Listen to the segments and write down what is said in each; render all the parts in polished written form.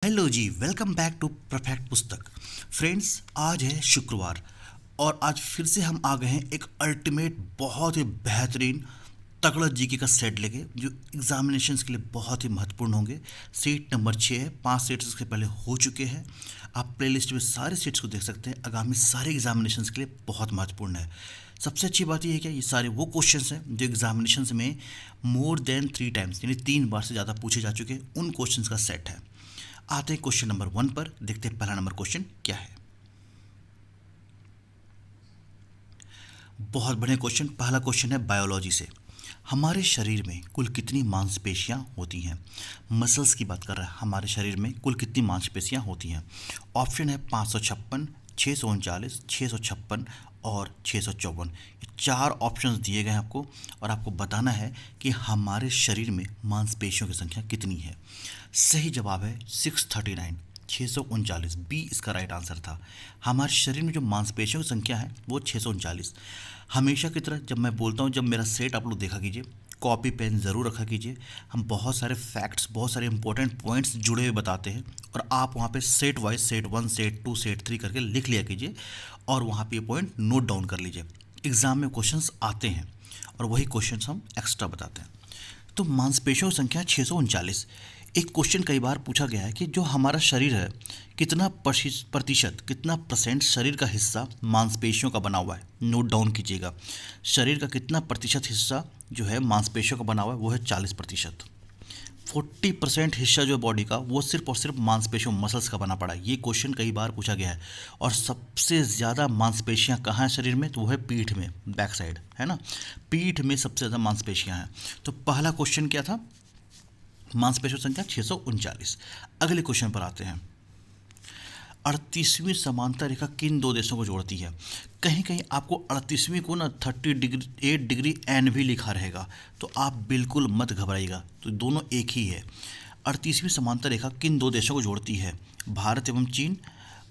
Hello ji, welcome back to Perfect Pustak. Friends, आज है शुक्रवार और आज फिर से हम आ गए हैं एक अल्टीमेट बहुत ही बेहतरीन तगड़ा जीके का सेट लेके जो एग्जामिनेशंस के लिए बहुत ही महत्वपूर्ण होंगे। सीट नंबर 6 है, 5 सेट्स इसके पहले हो चुके हैं। आप प्लेलिस्ट में सारे सेट्स को देख सकते हैं। आगामी सारे एग्जामिनेशंस के लिए बहुत महत्वपूर्ण है। सबसे अच्छी बात यह है कि ये सारे वो क्वेश्चंस हैं जो एग्जामिनेशंस में मोर देन 3 टाइम्स यानी 3 बार से ज़्यादा पूछे जा चुके हैं, उन क्वेश्चंस का सेट है। आते हैं क्वेश्चन नंबर 1 पर। देखते हैं पहला नंबर क्वेश्चन क्या है। बहुत बढ़िया क्वेश्चन। पहला क्वेश्चन है बायोलॉजी से। हमारे शरीर में कुल कितनी मांसपेशियां होती हैं? मसल्स की बात कर रहा है। हमारे शरीर में कुल कितनी मांसपेशियां होती हैं? ऑप्शन है 556, 639, 656 और 654। ये 4 ऑप्शंस दिए गए हैं आपको और आपको बताना है कि हमारे शरीर में मांसपेशियों की संख्या कितनी है। सही जवाब है 639, 639। बी इसका राइट आंसर था। हमारे शरीर में जो मांसपेशियों की संख्या है वो 639। हमेशा की तरह जब मैं बोलता हूँ, जब मेरा सेट आप लोग देखा कीजिए, कॉपी पेन ज़रूर रखा कीजिए। हम बहुत सारे फैक्ट्स, बहुत सारे इंपॉर्टेंट पॉइंट्स जुड़े हुए बताते हैं और आप वहाँ पे set wise set 1, set 2, set 3 करके लिख लिया कीजिए और वहाँ पे ये पॉइंट नोट डाउन कर लीजिए। एग्ज़ाम में क्वेश्चंस आते हैं और वही क्वेश्चंस हम एक्स्ट्रा बताते हैं। तो मांसपेशियों की संख्या 639। एक क्वेश्चन कई बार पूछा गया है कि जो हमारा शरीर है, कितना प्रतिशत, कितना परसेंट शरीर का हिस्सा मांसपेशियों का बना हुआ है। नोट डाउन कीजिएगा। शरीर का कितना प्रतिशत हिस्सा जो है मांसपेशियों का बना हुआ है वो है 40%। 40% हिस्सा जो है बॉडी का वो सिर्फ और सिर्फ मांसपेशियों, मसल्स का बना पड़ा है। ये क्वेश्चन कई बार पूछा गया है। और सबसे ज़्यादा मांसपेशियां कहाँ हैं शरीर में? तो वो है पीठ में, बैक साइड, है ना। पीठ में सबसे ज़्यादा मांसपेशियां हैं। तो पहला क्वेश्चन क्या था? मांसपेशियों संख्या 639। अगले क्वेश्चन पर आते हैं। 38वीं समांतर रेखा किन दो देशों को जोड़ती है? कहीं कहीं आपको 38वीं को ना 38 डिग्री एन भी लिखा रहेगा, तो आप बिल्कुल मत घबराइएगा। तो दोनों एक ही है। 38वीं समांतर रेखा किन दो देशों को जोड़ती है? भारत एवं चीन,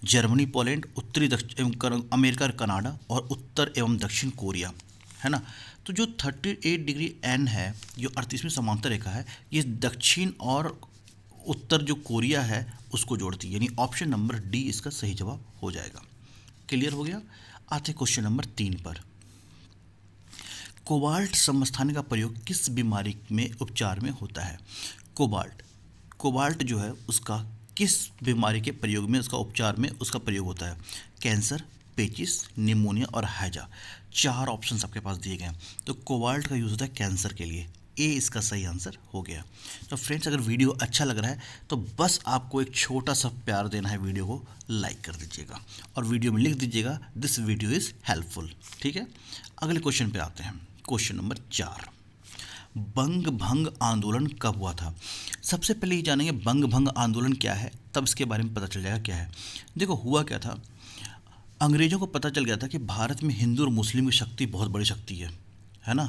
जर्मनी, पोलैंड, उत्तरी एवं अमेरिका और कनाडा और उत्तर एवं दक्षिण कोरिया, है ना। तो जो 38 डिग्री एन है, जो 38वीं समांतर रेखा है, ये दक्षिण और उत्तर जो कोरिया है उसको जोड़ती है। यानी ऑप्शन नंबर डी इसका सही जवाब हो जाएगा। क्लियर हो गया। आते क्वेश्चन नंबर 3 पर। कोबाल्ट समस्थानिक का प्रयोग किस बीमारी में उपचार में होता है? कोबाल्ट, कोबाल्ट जो है उसका किस बीमारी के प्रयोग में, उसका उपचार में उसका प्रयोग होता है? कैंसर, पेचिस, निमोनिया और हैजा। 4 ऑप्शंस आपके पास दिए गए हैं। तो कोबाल्ट का यूज़ होता है कैंसर के लिए। ए इसका सही आंसर हो गया। तो फ्रेंड्स, अगर वीडियो अच्छा लग रहा है तो बस आपको एक छोटा सा प्यार देना है, वीडियो को लाइक कर दीजिएगा और वीडियो में लिख दीजिएगा दिस वीडियो इज़ हेल्पफुल। ठीक है। अगले क्वेश्चन पे आते हैं। Question number 4। बंग भंग आंदोलन कब हुआ था? सबसे पहले ये जानेंगे बंग भंग आंदोलन क्या है, तब इसके बारे में पता चल जाएगा क्या है। देखो, हुआ क्या था, अंग्रेज़ों को पता चल गया था कि भारत में हिंदू और मुस्लिम की शक्ति बहुत बड़ी शक्ति है ना।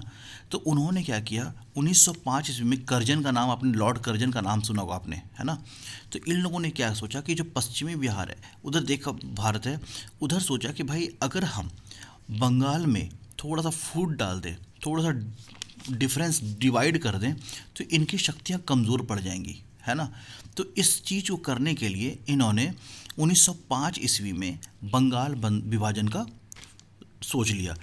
तो उन्होंने क्या किया, 1905 ईस्वी में कर्जन का नाम, आपने लॉर्ड कर्जन का नाम सुना होगा आपने, है ना। तो इन लोगों ने क्या सोचा कि जो पश्चिमी बिहार है उधर देखा भारत है, उधर सोचा कि भाई अगर हम बंगाल में थोड़ा सा फूट डाल दें, थोड़ा सा डिफरेंस डिवाइड कर दें, तो इनकी शक्तियाँ कमज़ोर पड़ जाएंगी, है ना। तो इस चीज़ को करने के लिए इन्होंने 1905 ईस्वी में बंगाल विभाजन का सोच लिया।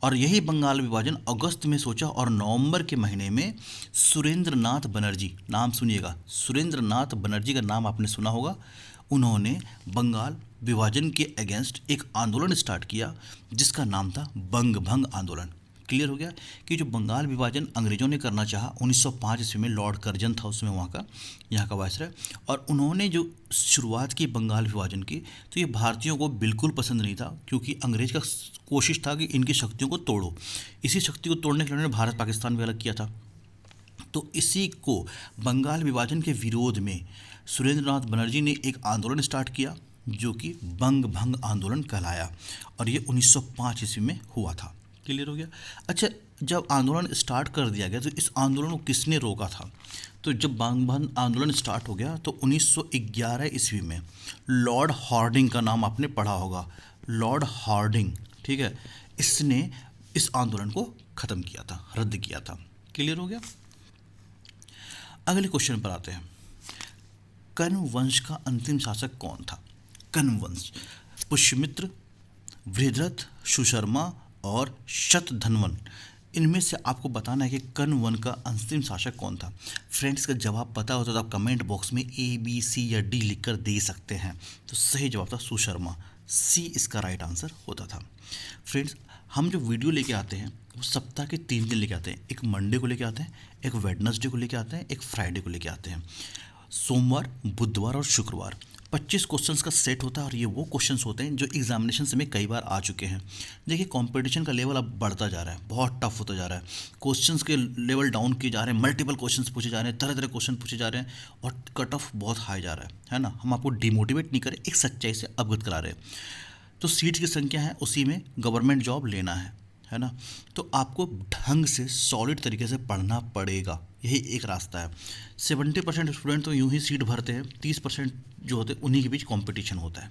और यही बंगाल विभाजन अगस्त में सोचा और नवंबर के महीने में सुरेंद्र नाथ बनर्जी, नाम सुनिएगा, सुरेंद्र नाथ बनर्जी का नाम आपने सुना होगा, उन्होंने बंगाल विभाजन के अगेंस्ट एक आंदोलन स्टार्ट किया जिसका नाम था बंग भंग आंदोलन। क्लियर हो गया कि जो बंगाल विभाजन अंग्रेज़ों ने करना चाहा 1905 ईस्वी में, लॉर्ड कर्जन था उसमें वहाँ का, यहाँ का वायसराय, और उन्होंने जो शुरुआत की बंगाल विभाजन की, तो ये भारतीयों को बिल्कुल पसंद नहीं था क्योंकि अंग्रेज का कोशिश था कि इनकी शक्तियों को तोड़ो। इसी शक्ति को तोड़ने के लिए उन्होंने भारत पाकिस्तान भी अलग किया था। तो इसी को बंगाल विभाजन के विरोध में सुरेंद्र नाथ बनर्जी ने एक आंदोलन स्टार्ट किया जो कि बंग भंग आंदोलन कहलाया और ये 1905 ईस्वी में हुआ था। क्लियर हो गया। अच्छा, जब आंदोलन स्टार्ट कर दिया गया तो इस आंदोलन को किसने रोका था? तो जब बंग भंग आंदोलन स्टार्ट हो गया तो 1911 ईस्वी में लॉर्ड हार्डिंग का नाम आपने पढ़ा होगा, लॉर्ड हार्डिंग, ठीक है, इसने इस आंदोलन को ख़त्म किया था, रद्द किया था। क्लियर हो गया। अगले क्वेश्चन पर आते हैं। कण्व वंश का अंतिम शासक कौन था? कण्व वंश, पुष्यमित्र, बृहद्रथ, सुशर्मा और शतधन्वन, इनमें से आपको बताना है कि कण्व वंश का अंतिम शासक कौन था। फ्रेंड्स, का जवाब पता होता तो आप कमेंट बॉक्स में A, B, C या D लिखकर दे सकते हैं। तो सही जवाब था सुशर्मा, C इसका राइट आंसर होता था। फ्रेंड्स, हम जो वीडियो लेके आते हैं वो सप्ताह के 3 दिन लेके आते हैं। एक मंडे को लेके आते हैं, एक वेडनेसडे को लेके आते हैं, एक फ्राइडे को लेके आते हैं। सोमवार, बुधवार और शुक्रवार 25 क्वेश्चंस का सेट होता है और ये वो क्वेश्चंस होते हैं जो एग्जामिनेशन में कई बार आ चुके हैं। देखिए, कंपटीशन का लेवल अब बढ़ता जा रहा है, बहुत टफ होता जा रहा है, क्वेश्चंस के लेवल डाउन किए जा रहे हैं, मल्टीपल क्वेश्चंस पूछे जा रहे हैं, तरह तरह क्वेश्चन पूछे जा रहे हैं और कट ऑफ बहुत हाई जा रहा है ना। हम आपको डिमोटिवेट नहीं करें, एक सच्चाई से अवगत करा रहे हैं। तो सीट की संख्या है, उसी में गवर्नमेंट जॉब लेना है ना। तो आपको ढंग से सॉलिड तरीके से पढ़ना पड़ेगा, यही एक रास्ता है। 70% स्टूडेंट तो यूं ही सीट भरते हैं, 30% जो होते हैं उन्हीं के बीच कंपटीशन होता है।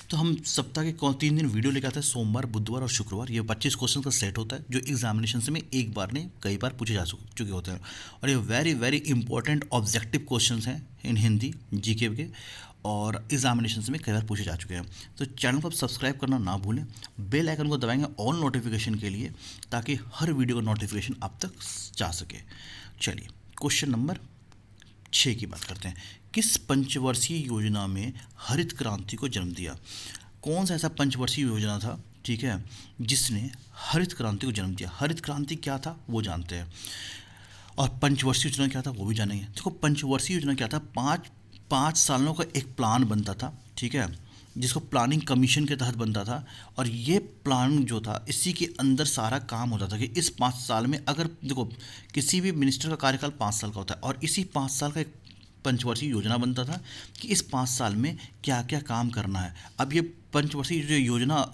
तो हम सप्ताह के 3 दिन वीडियो लेकर आते हैं, सोमवार, बुधवार और शुक्रवार। ये 25 क्वेश्चन का सेट होता है जो एग्जामिनेशन में एक बार नहीं कई बार पूछे जा चुके होते हैं और ये very very important objective questions हैं इन हिंदी जीके के और एग्जामिनेशन में कई बार पूछे जा चुके हैं। तो चैनल को आप सब्सक्राइब करना ना भूलें, बेल आइकन को दबाएंगे ऑल नोटिफिकेशन के लिए ताकि हर वीडियो का नोटिफिकेशन आप तक जा सके। चलिए क्वेश्चन नंबर 6 की बात करते हैं। किस पंचवर्षीय योजना में हरित क्रांति को जन्म दिया? कौन सा ऐसा पंचवर्षीय योजना था, ठीक है, जिसने हरित क्रांति को जन्म दिया? हरित क्रांति क्या था वो जानते हैं और पंचवर्षीय योजना क्या था वो भी जानेंगे। देखो, पंचवर्षीय योजना क्या था, पाँच सालों का एक प्लान बनता था, ठीक है, जिसको प्लानिंग कमीशन के तहत बनता था और ये प्लान जो था इसी के अंदर सारा काम होता था कि इस 5 साल में, अगर देखो किसी भी मिनिस्टर का कार्यकाल 5 साल का होता है और इसी 5 साल का एक पंचवर्षीय योजना बनता था कि इस 5 साल में क्या क्या काम करना है। अब ये पंचवर्षीय जो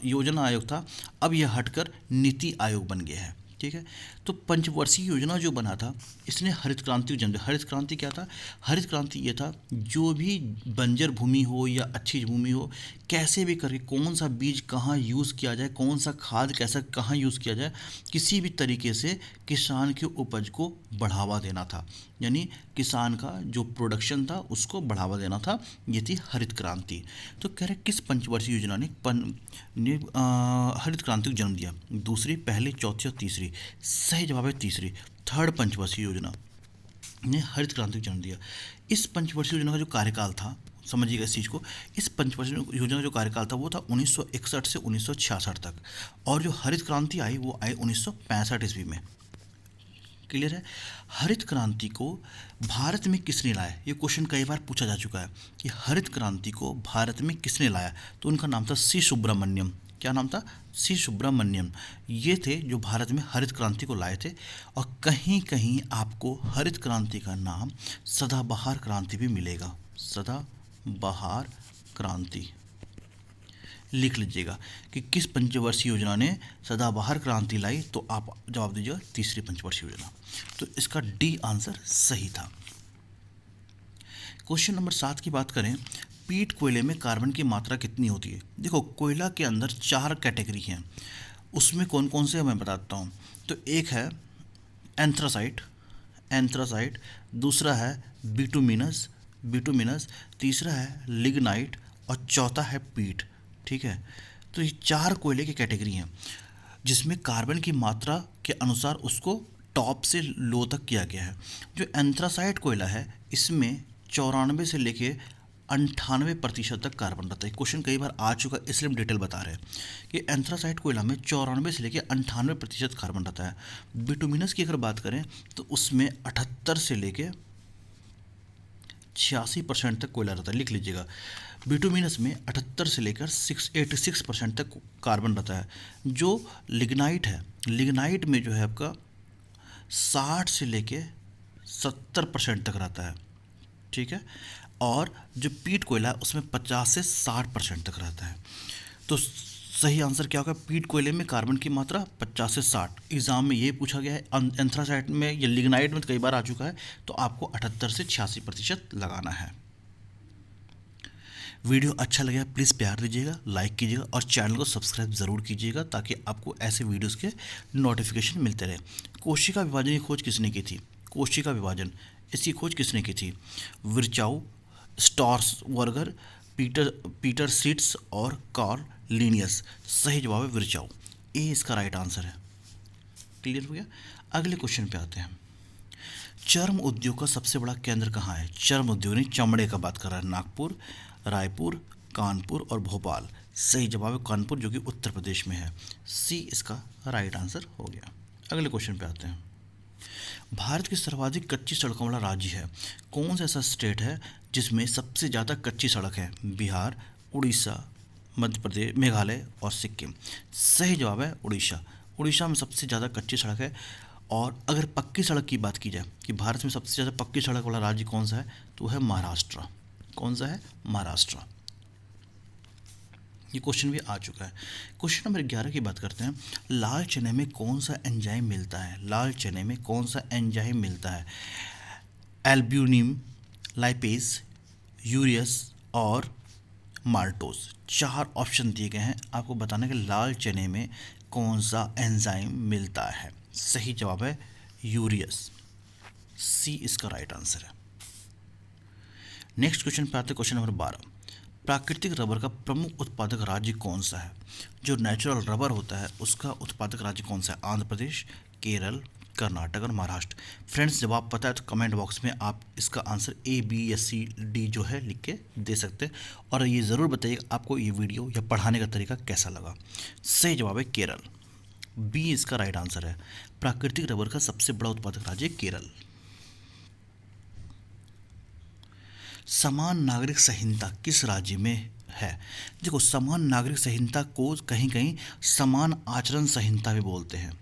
योजना आयोग था, अब यह हटकर नीति आयोग बन गया है, ठीक है। तो पंचवर्षीय योजना जो बना था इसने हरित क्रांति को जन्म दिया। हरित क्रांति क्या था? हरित क्रांति ये था, जो भी बंजर भूमि हो या अच्छी भूमि हो, कैसे भी करके कौन सा बीज कहाँ यूज़ किया जाए, कौन सा खाद कैसा कहाँ यूज़ किया जाए, किसी भी तरीके से किसान की उपज को बढ़ावा देना था, यानी किसान का जो प्रोडक्शन था उसको बढ़ावा देना था। ये थी हरित क्रांति। तो कह रहे किस पंचवर्षीय योजना ने हरित क्रांति को जन्म दिया? दूसरी, पहली, चौथी और तीसरी? सही जवाब है तीसरी, थर्ड पंचवर्षीय योजना ने हरित क्रांति को जन्म दिया। इस पंचवर्षीय योजना का जो कार्यकाल था, समझिएगा इस चीज़ को, इस पंचवर्षीय योजना का जो कार्यकाल था वो था 1961 से 1966 तक और जो हरित क्रांति आई वो आई 1965 ईस्वी में। क्लियर है? हरित क्रांति को भारत में किसने लाया? ये क्वेश्चन कई बार पूछा जा चुका है कि हरित क्रांति को भारत में किसने लाया, तो उनका नाम था सी सुब्रमण्यम। क्या नाम था? सी सुब्रमण्यम। ये थे जो भारत में हरित क्रांति को लाए थे और कहीं कहीं आपको हरित क्रांति का नाम सदाबहार क्रांति भी मिलेगा। सदाबहार क्रांति लिख लीजिएगा कि किस पंचवर्षीय योजना ने सदाबहार क्रांति लाई, तो आप जवाब दीजिएगा तीसरी पंचवर्षीय योजना। तो इसका डी आंसर सही था। क्वेश्चन नंबर 7 की बात करें, पीट कोयले में कार्बन की मात्रा कितनी होती है? देखो, कोयला के अंदर 4 कैटेगरी हैं, उसमें कौन कौन से मैं बताता हूँ। तो एक है एंथ्रासाइट, दूसरा है बिटुमिनस, तीसरा है लिग्नाइट और चौथा है पीट, ठीक है। तो ये 4 कोयले की कैटेगरी हैं जिसमें कार्बन की मात्रा के अनुसार उसको टॉप से लो तक किया गया है। जो एंथ्रासाइट कोयला है इसमें 94 से लेके 98% तक कार्बन रहता है। क्वेश्चन कई बार आ चुका है इसलिए हम डिटेल बता रहे हैं कि एंथ्रासाइट कोयला में 94 से लेके 98% कार्बन रहता है। बिटुमिनस की अगर बात करें तो उसमें 78 से लेके 86% तक कोयला रहता है, लिख लीजिएगा। बिटुमिनस में 78 से लेकर 86% तक कार्बन रहता है। जो लिग्नाइट है, लिग्नाइट में जो है आपका 60 से लेके 70% तक रहता है, ठीक है। और जो पीट कोयला है उसमें 50 से 60% तक रहता है। तो सही आंसर क्या होगा? पीट कोयले में कार्बन की मात्रा 50 से 60। एग्जाम में ये पूछा गया है। एंथ्रासाइट में या लिग्नाइट में तो कई बार आ चुका है, तो आपको 78 से 86% लगाना है। वीडियो अच्छा लगा प्लीज़ प्यार दीजिएगा, लाइक कीजिएगा और चैनल को सब्सक्राइब ज़रूर कीजिएगा ताकि आपको ऐसे वीडियोस के नोटिफिकेशन मिलते रहे। कोशिका विभाजन की खोज किसने की थी? कोशिका विभाजन इसकी खोज किसने की थी? विर्चाउ, स्टॉर्सवर्गर, पीटर पीटर सीट्स और कार्ल लिनियस। सही जवाब है विर्चाउ। ए इसका राइट आंसर है। क्लियर हो गया। अगले क्वेश्चन पे आते हैं। चर्म उद्योग का सबसे बड़ा केंद्र कहाँ है? चर्म उद्योग नहीं, चमड़े का बात कर रहा है। नागपुर, रायपुर, कानपुर और भोपाल। सही जवाब है कानपुर, जो कि उत्तर प्रदेश में है। सी इसका राइट आंसर हो गया। अगले क्वेश्चन पे आते हैं। भारत की सर्वाधिक कच्ची सड़कों वाला राज्य है? कौन सा ऐसा स्टेट है जिसमें सबसे ज़्यादा कच्ची सड़क है? बिहार, उड़ीसा, मध्य प्रदेश, मेघालय और सिक्किम। सही जवाब है उड़ीसा। उड़ीसा में सबसे ज़्यादा कच्ची सड़क है। और अगर पक्की सड़क की बात की जाए कि भारत में सबसे ज़्यादा पक्की सड़क वाला राज्य कौन सा है, तो है महाराष्ट्र। कौन सा है? महाराष्ट्र। ये क्वेश्चन भी आ चुका है। क्वेश्चन नंबर 11 की बात करते हैं। लाल चने में कौन सा एंजाइम मिलता है? लाल चने में कौन सा एंजाइम मिलता है? एल्ब्यूमिन, लाइपेज, यूरियस और माल्टोज। 4 ऑप्शन दिए गए हैं, आपको बताना है कि लाल चने में कौन सा एंजाइम मिलता है। सही जवाब है यूरियस। सी इसका राइट आंसर है। नेक्स्ट क्वेश्चन पे आते हैं। Question number 12। प्राकृतिक रबर का प्रमुख उत्पादक राज्य कौन सा है? जो नेचुरल रबर होता है उसका उत्पादक राज्य कौन सा है? आंध्र प्रदेश, केरल, कर्नाटक और महाराष्ट्र। फ्रेंड्स, जब आप पता है तो कमेंट बॉक्स में आप इसका आंसर ए, बी या सी, डी जो है लिख के दे सकते हैं। और ये ज़रूर बताइएगा आपको ये वीडियो या पढ़ाने का तरीका कैसा लगा। सही जवाब है केरल। बी इसका राइट आंसर है। प्राकृतिक रबर का सबसे बड़ा उत्पादक राज्य केरल। समान नागरिक संहिता किस राज्य में है? देखो, समान नागरिक संहिता को कहीं कहीं समान आचरण संहिता भी बोलते हैं।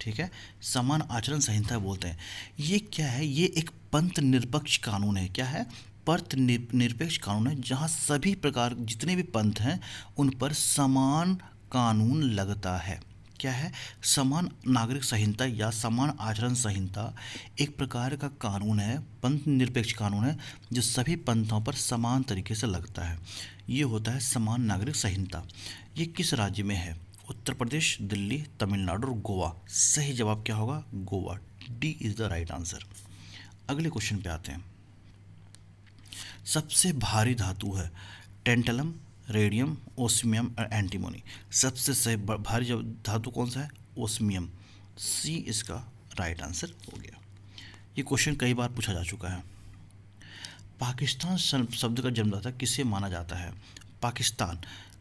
ठीक है, समान आचरण संहिता बोलते हैं। ये क्या है? ये एक पंथ निरपेक्ष कानून है। क्या है? पंथ निरपेक्ष कानून है, जहाँ सभी प्रकार जितने भी पंथ हैं उन पर समान कानून लगता है। क्या है? समान नागरिक संहिता या समान आचरण संहिता एक प्रकार का कानून है, पंथ निरपेक्ष कानून है, जो सभी पंथों पर समान तरीके से लगता है। ये होता है समान नागरिक संहिता। ये किस राज्य में है? उत्तर प्रदेश, दिल्ली, तमिलनाडु और गोवा। सही जवाब क्या होगा? Goa. D is the right answer. अगले क्वेश्चन पे आते हैं। सबसे भारी धातु है टेंटलम, रेडियम, ओस्मियम और एंटीमोनी। सबसे सही भारी धातु कौन सा है? ओस्मियम। सी इसका राइट आंसर हो गया। ये क्वेश्चन कई बार पूछा जा चुका है। पाकिस्तान शब्द का जन्मदाता किसे माना जाता है? पाकिस्तान।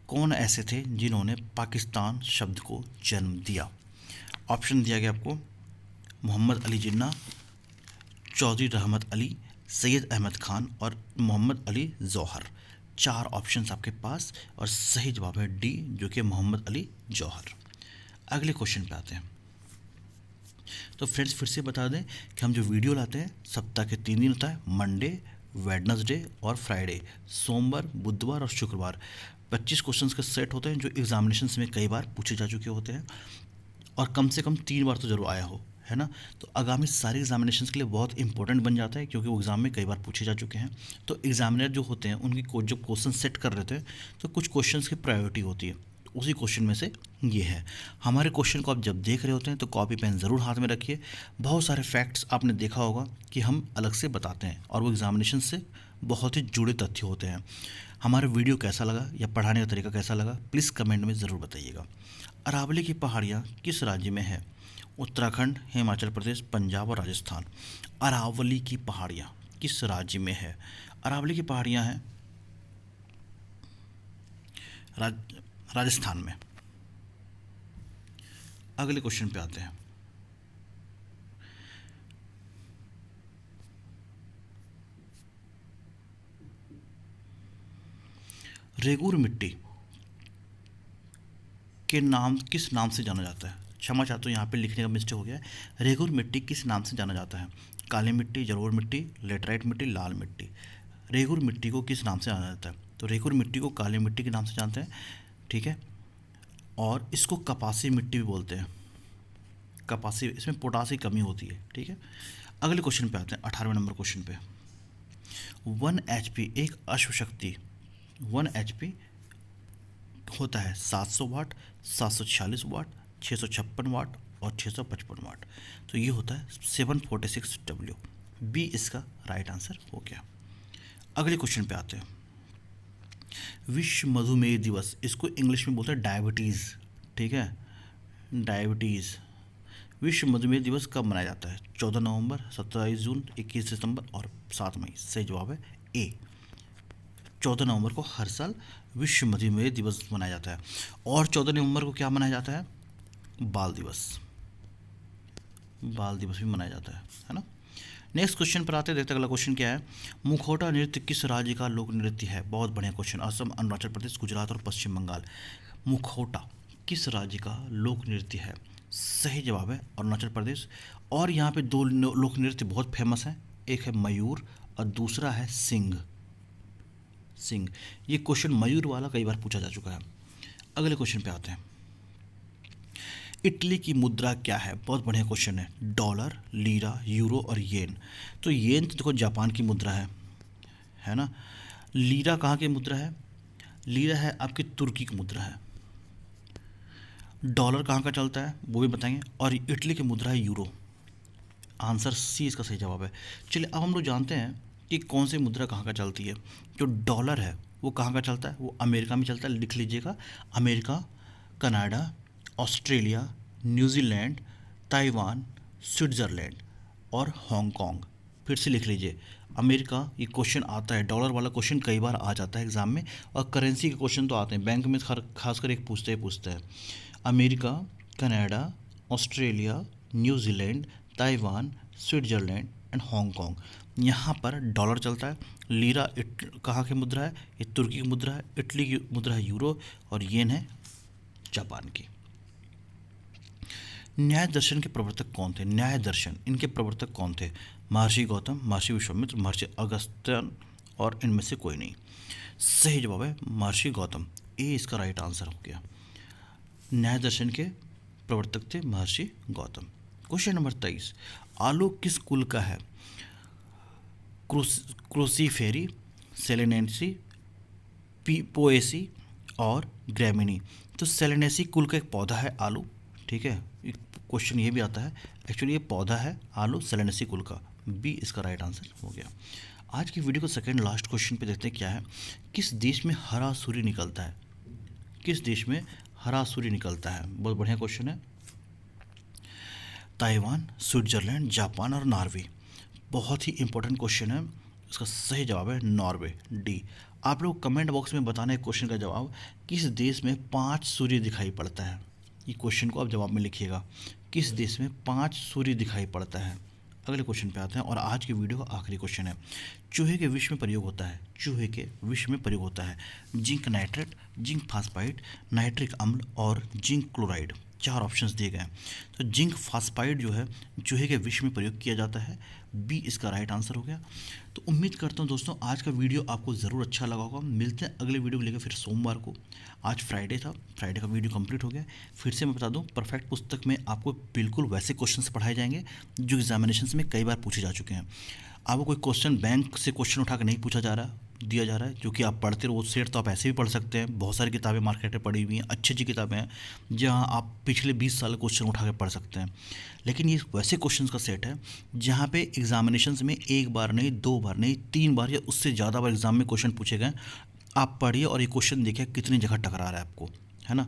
कौन ऐसे थे जिन्होंने पाकिस्तान शब्द को जन्म दिया? ऑप्शन दिया गया आपको। मोहम्मद अली जिन्ना, चौधरी रहमत अली, सैयद अहमद खान और मोहम्मद अली जौहर। 4 ऑप्शंस आपके पास और सही जवाब है डी, जो कि मोहम्मद अली जौहर। अगले क्वेश्चन पे आते हैं। तो फ्रेंड्स, फिर से बता दें कि हम जो वीडियो लाते हैं सप्ताह के 3 दिन होता है, मंडे, वेडनेसडे और फ्राइडे। सोमवार, बुधवार और शुक्रवार 25 क्वेश्चंस के सेट होते हैं, जो एग्जामिनेशंस में कई बार पूछे जा चुके होते हैं और कम से कम 3 बार तो जरूर आया हो, है ना। तो आगामी सारे एग्जामिनेशंस के लिए बहुत इंपॉर्टेंट बन जाता है, क्योंकि वो एग्ज़ाम में कई बार पूछे जा चुके हैं। तो एग्जामिनर जो होते हैं उनकी जो क्वेश्चन सेट कर रहे थे, तो कुछ क्वेश्चंस की प्रायोरिटी होती है। तो उसी क्वेश्चन में से ये है। हमारे क्वेश्चन को आप जब देख रहे होते हैं तो कॉपी पेन ज़रूर हाथ में रखिए। बहुत सारे फैक्ट्स आपने देखा होगा कि हम अलग से बताते हैं और वो एग्जामिनेशन से बहुत ही जुड़े तथ्य होते हैं। हमारा वीडियो कैसा लगा या पढ़ाने का तरीका कैसा लगा, प्लीज़ कमेंट में ज़रूर बताइएगा। अरावली की पहाड़ियाँ किस राज्य में है? उत्तराखंड, हिमाचल प्रदेश, पंजाब और राजस्थान। अरावली की पहाड़ियाँ किस राज्य में है? अरावली की पहाड़ियाँ हैं राजस्थान में। अगले क्वेश्चन पे आते हैं। रेगुर मिट्टी के नाम किस नाम से जाना जाता है? क्षमा चाहता हूँ, यहाँ पे लिखने का मिस्टेक हो गया है। रेगुर मिट्टी किस नाम से जाना जाता है? काली मिट्टी, जलोढ़ मिट्टी, लेटराइट मिट्टी, लाल मिट्टी। रेगुर मिट्टी को किस नाम से जाना जाता है? तो रेगुर मिट्टी को काली मिट्टी के नाम से जानते हैं, ठीक है। और इसको कपासी मिट्टी भी बोलते हैं। कपासी, इसमें पोटास की कमी होती है, ठीक है। अगले क्वेश्चन पे आते हैं, 18वें नंबर क्वेश्चन पे। 1 HP एक अश्वशक्ति 1 HP होता है 700 वाट, 746 वाट, 656 वाट और 655 वाट। तो ये होता है 746 W। बी इसका राइट आंसर हो गया। अगले क्वेश्चन पे आते हैं। विश्व मधुमेह दिवस, इसको इंग्लिश में बोलते हैं डायबिटीज़, ठीक है, डायबिटीज़। विश्व मधुमेह दिवस कब मनाया जाता है? 14 नवंबर, 27 जून, 21 सितंबर और 7 मई। सही जवाब है ए, 14 नवंबर को हर साल विश्व मधुमेह दिवस मनाया जाता है। और 14 नवंबर को क्या मनाया जाता है? बाल दिवस, बाल दिवस भी मनाया जाता है ना। नेक्स्ट क्वेश्चन पर आते हैं, देखते हैं अगला क्वेश्चन क्या है। मुखौटा नृत्य किस राज्य का लोक नृत्य है? बहुत बढ़िया क्वेश्चन। असम, अरुणाचल प्रदेश, गुजरात और पश्चिम बंगाल। मुखौटा किस राज्य का लोक नृत्य है? सही जवाब है अरुणाचल प्रदेश। और यहाँ पे दो लोक नृत्य बहुत फेमस हैं, एक है मयूर और दूसरा है सिंह। सिंह, ये क्वेश्चन मयूर वाला कई बार पूछा जा चुका है। अगले क्वेश्चन पे आते हैं। इटली की मुद्रा क्या है? बहुत बढ़िया क्वेश्चन है। डॉलर, लीरा, यूरो और येन। तो येन तो देखो जापान की मुद्रा है ना। लीरा कहाँ की मुद्रा है? लीरा है आपकी तुर्की की मुद्रा है। डॉलर कहाँ का चलता है वो भी बताएंगे। और इटली की मुद्रा है यूरो। आंसर सी इसका सही जवाब है। चलिए अब हम लोग जानते हैं कि कौन सी मुद्रा कहाँ का चलती है। जो डॉलर है वो कहाँ का चलता है? वो अमेरिका में चलता है, लिख लीजिएगा। America, Canada, Australia, New Zealand, Taiwan, Switzerland और हांगकांग। फिर से लिख लीजिए। अमेरिका, ये क्वेश्चन आता है, डॉलर वाला क्वेश्चन कई बार आ जाता है एग्ज़ाम में, और करेंसी के क्वेश्चन तो आते हैं बैंक में, खासकर एक पूछते हैं। America, Canada, Australia, New Zealand, Taiwan, Switzerland and Hong Kong. यहाँ पर डॉलर चलता है। लीरा कहाँ की मुद्रा है? ये तुर्की की मुद्रा है। इटली की मुद्रा है यूरो और येन है जापान की। न्याय दर्शन के प्रवर्तक कौन थे? न्याय दर्शन, इनके प्रवर्तक कौन थे? महर्षि गौतम, महर्षि विश्वामित्र, महर्षि अगस्त्यन और इनमें से कोई नहीं। सही जवाब है महर्षि गौतम, ए इसका राइट आंसर हो गया। न्याय दर्शन के प्रवर्तक थे महर्षि गौतम। Question number 23। आलू किस कुल का है? क्रूसीफेरी, सेलेनेसी, पोएसी और ग्रैमिनी। तो सेलेनेसी कुल का एक पौधा है आलू, ठीक है। क्वेश्चन ये भी आता है, एक्चुअली ये पौधा है आलू सेलेनेसी कुल का। बी इसका राइट आंसर हो गया। आज की वीडियो को सेकंड लास्ट क्वेश्चन पे देखते हैं क्या है। किस देश में हरा सूर्य निकलता है? किस देश में हरा सूर्य निकलता है? बहुत बढ़िया क्वेश्चन है। ताइवान, स्विट्जरलैंड, जापान और नॉर्वे। बहुत ही इंपॉर्टेंट क्वेश्चन है। इसका सही जवाब है नॉर्वे, डी। आप लोग कमेंट बॉक्स में बताना है क्वेश्चन का जवाब। किस देश में 5 सूर्य दिखाई पड़ता है? ये क्वेश्चन को आप जवाब में लिखिएगा। किस देश में 5 सूर्य दिखाई पड़ता है? अगले क्वेश्चन पे आते हैं और आज की वीडियो का आखिरी क्वेश्चन है। चूहे के विष में प्रयोग होता है, चूहे के विष में प्रयोग होता है zinc nitrate, zinc phosphide, nitric अम्ल और जिंक क्लोराइड। 4 ऑप्शंस दिए गए हैं। तो जिंक फास्फाइड जो है चूहे के विष में प्रयोग किया जाता है, बी इसका राइट आंसर हो गया। तो उम्मीद करता हूँ दोस्तों आज का वीडियो आपको ज़रूर अच्छा लगा होगा। मिलते हैं अगले वीडियो को लेकर फिर सोमवार को। आज फ्राइडे था, फ्राइडे का वीडियो कंप्लीट हो गया। फिर से मैं बता दूं, परफेक्ट पुस्तक में आपको बिल्कुल वैसे क्वेश्चंस पढ़ाए जाएंगे जो एग्जामिनेशन में कई बार पूछे जा चुके हैं। आपको कोई क्वेश्चन बैंक से क्वेश्चन उठा कर नहीं पूछा जा रहा, दिया जा रहा है, जो कि आप पढ़ते रहो। सेट तो आप ऐसे भी पढ़ सकते हैं, बहुत सारी किताबें मार्केट में पड़ी हुई हैं, अच्छी अच्छी किताबें हैं जहां आप पिछले 20 साल क्वेश्चन उठा के पढ़ सकते हैं। लेकिन ये वैसे क्वेश्चंस का सेट है जहां पे एग्जामिनेशंस में एक बार नहीं, 2 बार नहीं, 3 बार या उससे ज़्यादा बार एग्जाम में क्वेश्चन पूछे गए। आप पढ़िए और ये क्वेश्चन देखिए कितनी जगह टकरा रहा है आपको, है ना।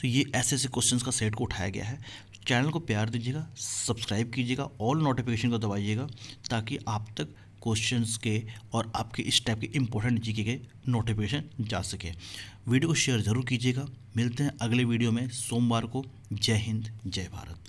तो ये ऐसे ऐसे क्वेश्चंस का सेट को उठाया गया है। चैनल को प्यार दीजिएगा, सब्सक्राइब कीजिएगा, ऑल नोटिफिकेशन को दबाइएगा ताकि आप तक क्वेश्चंस के और आपके इस टाइप के इंपॉर्टेंट जीके के नोटिफिकेशन जा सके। वीडियो को शेयर ज़रूर कीजिएगा। मिलते हैं अगले वीडियो में सोमवार को। जय हिंद, जय भारत।